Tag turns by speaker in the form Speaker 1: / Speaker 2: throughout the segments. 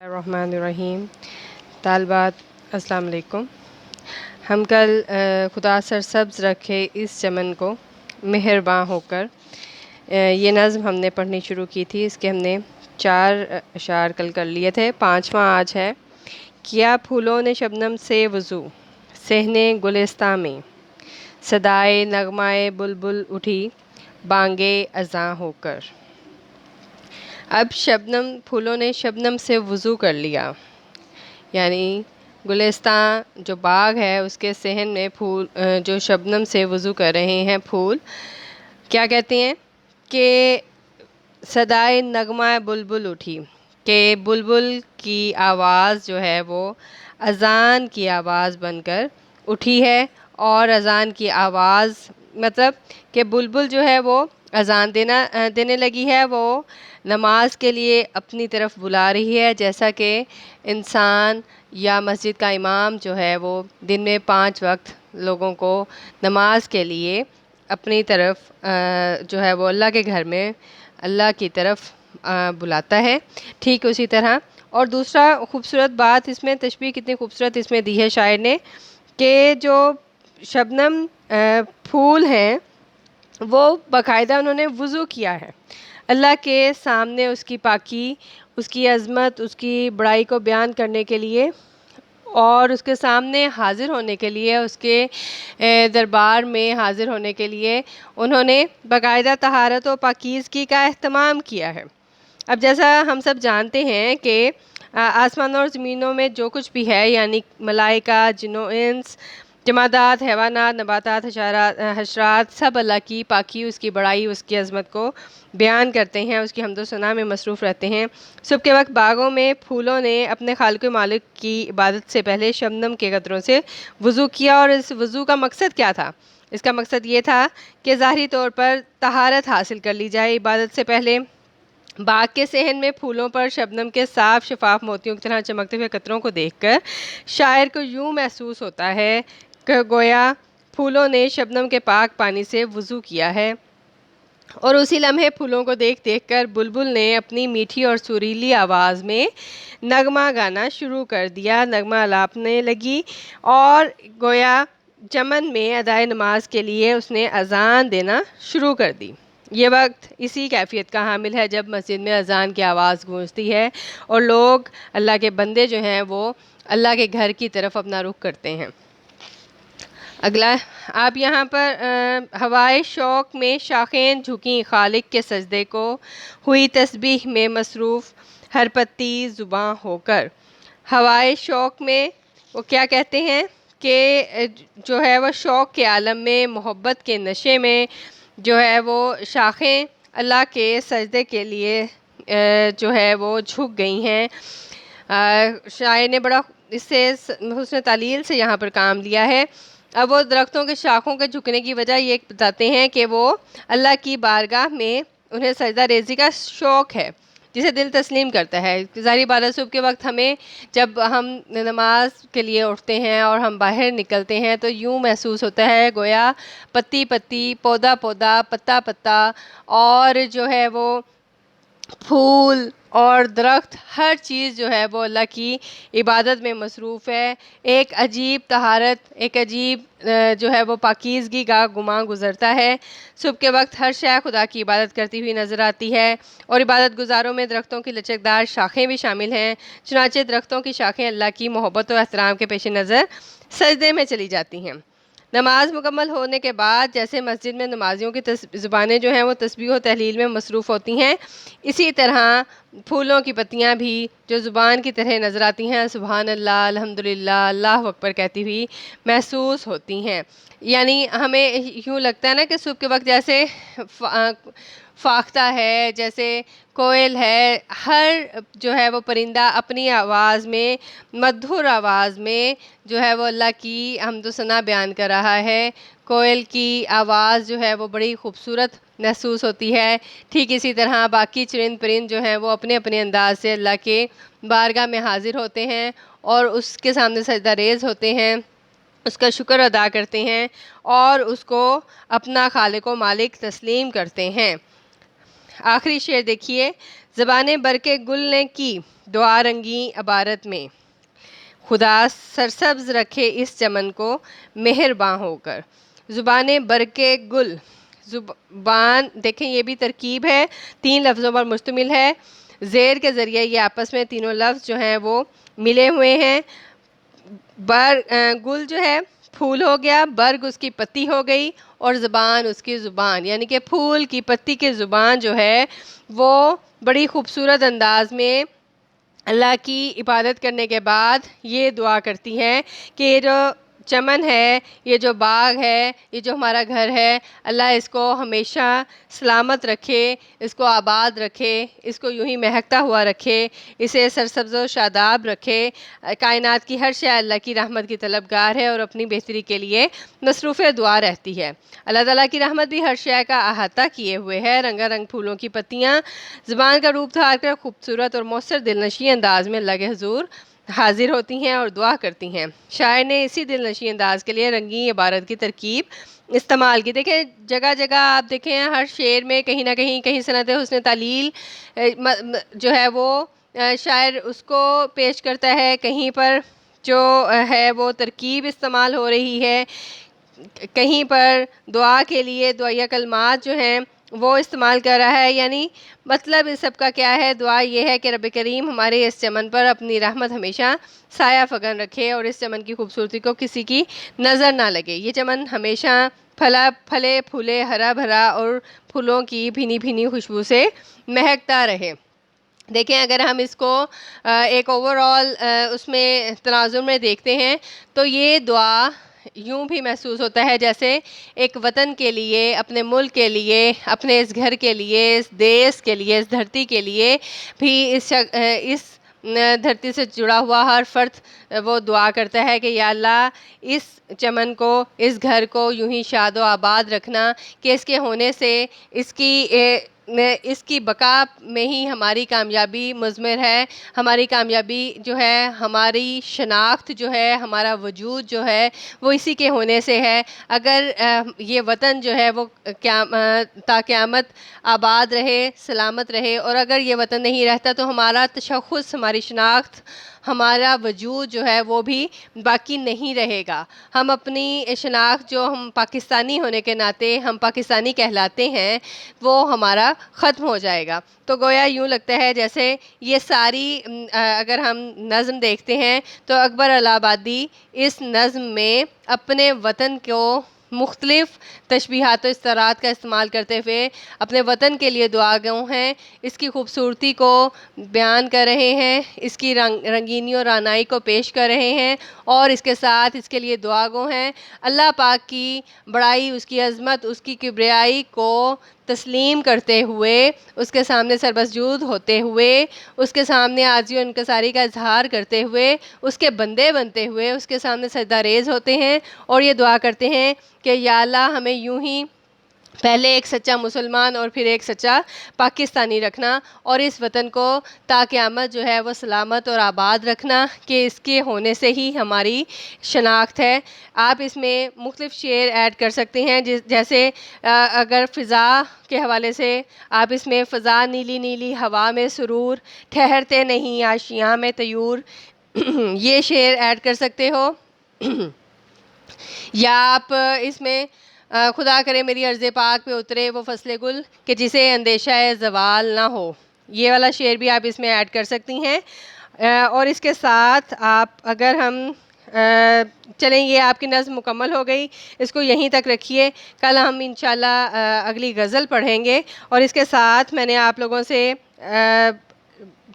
Speaker 1: الرحمن الرحیم. طالبات السلام علیکم. ہم کل خدا سرسبز رکھے اس چمن کو مہرباں ہو کر یہ نظم ہم نے پڑھنی شروع کی تھی. اس کے ہم نے 4 اشعار کل کر لیے تھے. 5واں آج ہے. کیا پھولوں نے شبنم سے وضو، صحن گلستاں میں صدائے نغمائے بلبل اٹھی بانگے اذاں ہو کر. اب پھولوں نے شبنم سے وضو کر لیا، یعنی گلستان جو باغ ہے اس کے صحن میں پھول جو شبنم سے وضو کر رہے ہیں پھول، کیا کہتے ہیں کہ صدائے نغمہ بلبل اٹھی، کہ بلبل کی آواز جو ہے وہ اذان کی آواز بن کر اٹھی ہے. اور اذان کی آواز مطلب کہ بلبل جو ہے وہ اذان دینے لگی ہے، وہ نماز کے لیے اپنی طرف بلا رہی ہے. جیسا کہ انسان یا مسجد کا امام جو ہے وہ دن میں 5 وقت لوگوں کو نماز کے لیے اپنی طرف جو ہے وہ اللہ کے گھر میں اللہ کی طرف بلاتا ہے، ٹھیک اسی طرح. اور دوسرا خوبصورت بات اس میں، تشبیہ کتنی خوبصورت اس میں دی ہے شاعر نے، کہ جو شبنم پھول ہیں وہ باقاعدہ انہوں نے وضو کیا ہے اللہ کے سامنے، اس کی پاکی، اس کی عظمت، اس کی بڑائی کو بیان کرنے کے لیے، اور اس کے سامنے حاضر ہونے کے لیے، اس کے دربار میں حاضر ہونے کے لیے انہوں نے باقاعدہ طہارت و پاکیزگی کا اہتمام کیا ہے. اب جیسا ہم سب جانتے ہیں کہ آسمانوں اور زمینوں میں جو کچھ بھی ہے، یعنی ملائکہ، جن و انس، جمادات، حیوانات، نباتات، حشرات، سب اللہ کی پاکی، اس کی بڑائی، اس کی عظمت کو بیان کرتے ہیں، اس کی حمد و ثنا میں مصروف رہتے ہیں. صبح کے وقت باغوں میں پھولوں نے اپنے خالق و مالک کی عبادت سے پہلے شبنم کے قطروں سے وضو کیا. اور اس وضو کا مقصد کیا تھا؟ اس کا مقصد یہ تھا کہ ظاہری طور پر طہارت حاصل کر لی جائے عبادت سے پہلے. باغ کے صحن میں پھولوں پر شبنم کے صاف شفاف موتیوں کی طرح چمکتے ہوئے قطروں کو دیکھ کر شاعر کو یوں محسوس ہوتا ہے کہ گویا پھولوں نے شبنم کے پاک پانی سے وضو کیا ہے. اور اسی لمحے پھولوں کو دیکھ دیکھ کر بلبل نے اپنی میٹھی اور سریلی آواز میں نغمہ گانا شروع کر دیا، نغمہ الاپنے لگی، اور گویا چمن میں ادائے نماز کے لیے اس نے اذان دینا شروع کر دی. یہ وقت اسی کیفیت کا حامل ہے جب مسجد میں اذان کی آواز گونجتی ہے اور لوگ، اللہ کے بندے جو ہیں، وہ اللہ کے گھر کی طرف اپنا رخ کرتے ہیں. اگلا آپ یہاں پر ہوائے شوق میں شاخیں جھکیں خالق کے سجدے کو، ہوئی تسبیح میں مصروف ہر پتی زباں ہو کر. ہوائے شوق میں وہ کیا کہتے ہیں کہ جو ہے وہ شوق کے عالم میں، محبت کے نشے میں جو ہے وہ شاخیں اللہ کے سجدے کے لیے جو ہے وہ جھک گئی ہیں. شاعر نے بڑا اس سے حسن تعلیل سے یہاں پر کام لیا ہے. اب وہ درختوں کے شاخوں کے جھکنے کی وجہ یہ بتاتے ہیں کہ وہ اللہ کی بارگاہ میں انہیں سجدہ ریزی کا شوق ہے جسے دل تسلیم کرتا ہے. ظاہری بات ہے صبح کے وقت ہمیں جب ہم نماز کے لیے اٹھتے ہیں اور ہم باہر نکلتے ہیں تو یوں محسوس ہوتا ہے گویا پتی پتی، پودا پودا، پتا پتا، اور جو ہے وہ پھول اور درخت، ہر چیز جو ہے وہ اللہ کی عبادت میں مصروف ہے. ایک عجیب طہارت، ایک عجیب جو ہے وہ پاکیزگی کا گماں گزرتا ہے. صبح کے وقت ہر شے خدا کی عبادت کرتی ہوئی نظر آتی ہے، اور عبادت گزاروں میں درختوں کی لچکدار شاخیں بھی شامل ہیں. چنانچہ درختوں کی شاخیں اللہ کی محبت و احترام کے پیش نظر سجدے میں چلی جاتی ہیں. نماز مکمل ہونے کے بعد جیسے مسجد میں نمازیوں کی زبانیں جو ہیں وہ تسبیح و تحلیل میں مصروف ہوتی ہیں، اسی طرح پھولوں کی پتیاں بھی جو زبان کی طرح نظر آتی ہیں سبحان اللہ، الحمدللہ، اللہ اکبر کہتی ہوئی محسوس ہوتی ہیں. یعنی ہمیں یوں لگتا ہے نا کہ صبح کے وقت جیسے فاختہ ہے، جیسے کوئل ہے، ہر جو ہے وہ پرندہ اپنی آواز میں، مدھر آواز میں جو ہے وہ اللہ کی حمد و ثنا بیان کر رہا ہے. کوئل کی آواز جو ہے وہ بڑی خوبصورت محسوس ہوتی ہے. ٹھیک اسی طرح باقی چرند پرند جو ہیں وہ اپنے اپنے انداز سے اللہ کے بارگاہ میں حاضر ہوتے ہیں اور اس کے سامنے سجدہ ریز ہوتے ہیں، اس کا شکر ادا کرتے ہیں اور اس کو اپنا خالق و مالک تسلیم کرتے ہیں. آخری شعر دیکھیے. زبانیں برق گل نے کی دعا رنگیں عبارت میں، خدا سرسبز رکھے اس چمن کو مہرباں ہو کر۔ زبانیں برق گل، زبان دیکھیں یہ بھی ترکیب ہے، 3 لفظوں پر مشتمل ہے، زیر کے ذریعے یہ آپس میں تینوں لفظ جو ہیں وہ ملے ہوئے ہیں۔ گل جو ہے پھول ہو گیا، برگ اس کی پتی ہو گئی، اور زبان اس کی زبان، یعنی کہ پھول کی پتی کی زبان جو ہے وہ بڑی خوبصورت انداز میں اللہ کی عبادت کرنے کے بعد یہ دعا کرتی ہیں کہ یہ جو چمن ہے، یہ جو باغ ہے، یہ جو ہمارا گھر ہے، اللہ اس کو ہمیشہ سلامت رکھے، اس کو آباد رکھے، اس کو یوں ہی مہکتا ہوا رکھے، اسے سرسبز و شاداب رکھے۔ کائنات کی ہر شے اللہ کی رحمت کی طلبگار ہے اور اپنی بہتری کے لیے مصروف دعا رہتی ہے۔ اللہ تعالیٰ کی رحمت بھی ہر شے کا احاطہ کیے ہوئے ہے۔ رنگا رنگ پھولوں کی پتیاں زبان کا روپ دھار کر خوبصورت اور مؤثر دلنشیں انداز میں اللہ کے حضور حاضر ہوتی ہیں اور دعا کرتی ہیں۔ شاعر نے اسی دلنشیں انداز کے لیے رنگین عبارت کی ترکیب استعمال کی۔ دیکھیں جگہ جگہ آپ دیکھیں ہر شعر میں کہیں نہ کہیں صنعت حسن تعلیل جو ہے وہ شاعر اس کو پیش کرتا ہے، کہیں پر جو ہے وہ ترکیب استعمال ہو رہی ہے، کہیں پر دعا کے لیے دعائیہ کلمات جو ہیں وہ استعمال کر رہا ہے۔ یعنی مطلب اس سب کا کیا ہے؟ دعا یہ ہے کہ رب کریم ہمارے اس چمن پر اپنی رحمت ہمیشہ سایہ فگن رکھے اور اس چمن کی خوبصورتی کو کسی کی نظر نہ لگے۔ یہ چمن ہمیشہ پھلے پھولے ہرا بھرا اور پھولوں کی بھینی بھینی خوشبو سے مہکتا رہے۔ دیکھیں اگر ہم اس کو ایک اوورآل اس میں تناظر میں دیکھتے ہیں تو یہ دعا یوں بھی محسوس ہوتا ہے جیسے ایک وطن کے لیے، اپنے ملک کے لیے، اپنے اس گھر کے لیے، اس دیش کے لیے، اس دھرتی کے لیے بھی اس دھرتی سے جڑا ہوا ہر فرد وہ دعا کرتا ہے کہ یا اللہ اس چمن کو، اس گھر کو یوں ہی شاد و آباد رکھنا کہ اس کے ہونے سے اس کی بقا میں ہی ہماری کامیابی مضمر ہے، ہماری کامیابی جو ہے، ہماری شناخت جو ہے، ہمارا وجود جو ہے وہ اسی کے ہونے سے ہے۔ اگر یہ وطن جو ہے وہ تا قیامت آباد رہے، سلامت رہے، اور اگر یہ وطن نہیں رہتا تو ہمارا تشخص، ہماری شناخت، ہمارا وجود جو ہے وہ بھی باقی نہیں رہے گا۔ ہم اپنی شناخت جو ہم پاکستانی ہونے کے ناطے ہم پاکستانی کہلاتے ہیں وہ ہمارا ختم ہو جائے گا۔ تو گویا یوں لگتا ہے جیسے یہ ساری اگر ہم نظم دیکھتے ہیں تو اکبر الہ آبادی اس نظم میں اپنے وطن کو مختلف تشبیہات و استعارات کا استعمال کرتے ہوئے اپنے وطن کے لیے دعا گو ہیں، اس کی خوبصورتی کو بیان کر رہے ہیں، اس کی رنگینی اور رعنائی کو پیش کر رہے ہیں، اور اس کے ساتھ اس کے لیے دعا گو ہیں۔ اللہ پاک کی بڑائی، اس کی عظمت، اس کی کبریائی کو تسلیم کرتے ہوئے، اس کے سامنے سربسجود ہوتے ہوئے، اس کے سامنے عاجزی و انکساری کا اظہار کرتے ہوئے، اس کے بندے بنتے ہوئے اس کے سامنے سجدہ ریز ہوتے ہیں اور یہ دعا کرتے ہیں کہ یا اللہ ہمیں یوں ہی پہلے ایک سچا مسلمان اور پھر ایک سچا پاکستانی رکھنا، اور اس وطن کو تا قیامت جو ہے وہ سلامت اور آباد رکھنا کہ اس کے ہونے سے ہی ہماری شناخت ہے۔ آپ اس میں مختلف شعر ایڈ کر سکتے ہیں، جیسے اگر فضا کے حوالے سے آپ اس میں فضا نیلی نیلی ہوا میں سرور، ٹھہرتے نہیں آشیاں میں طیور، یہ شعر ایڈ کر سکتے ہو۔ یا آپ اس میں خدا کرے میری عرض پاک پہ اترے وہ فصل گل کہ جسے اندیشہ زوال نہ ہو، یہ والا شعر بھی آپ اس میں ایڈ کر سکتی ہیں۔ اور اس کے ساتھ آپ اگر ہم چلیں یہ آپ کی نظم مکمل ہو گئی، اس کو یہیں تک رکھیے، کل ہم انشاءاللہ اگلی غزل پڑھیں گے، اور اس کے ساتھ میں نے آپ لوگوں سے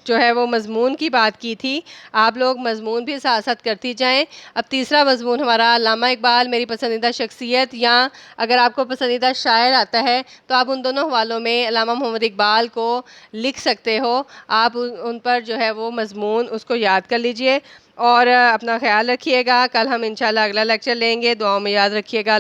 Speaker 1: جو ہے وہ مضمون کی بات کی تھی، آپ لوگ مضمون بھی ساتھ ساتھ کرتی جائیں۔ اب تیسرا مضمون ہمارا علامہ اقبال میری پسندیدہ شخصیت، یا اگر آپ کو پسندیدہ شاعر آتا ہے تو آپ ان دونوں حوالوں میں علامہ محمد اقبال کو لکھ سکتے ہو، آپ ان پر جو ہے وہ مضمون اس کو یاد کر لیجئے، اور اپنا خیال رکھیے گا۔ کل ہم انشاءاللہ اگلا لیکچر لیں گے، دعاؤں میں یاد رکھیے گا۔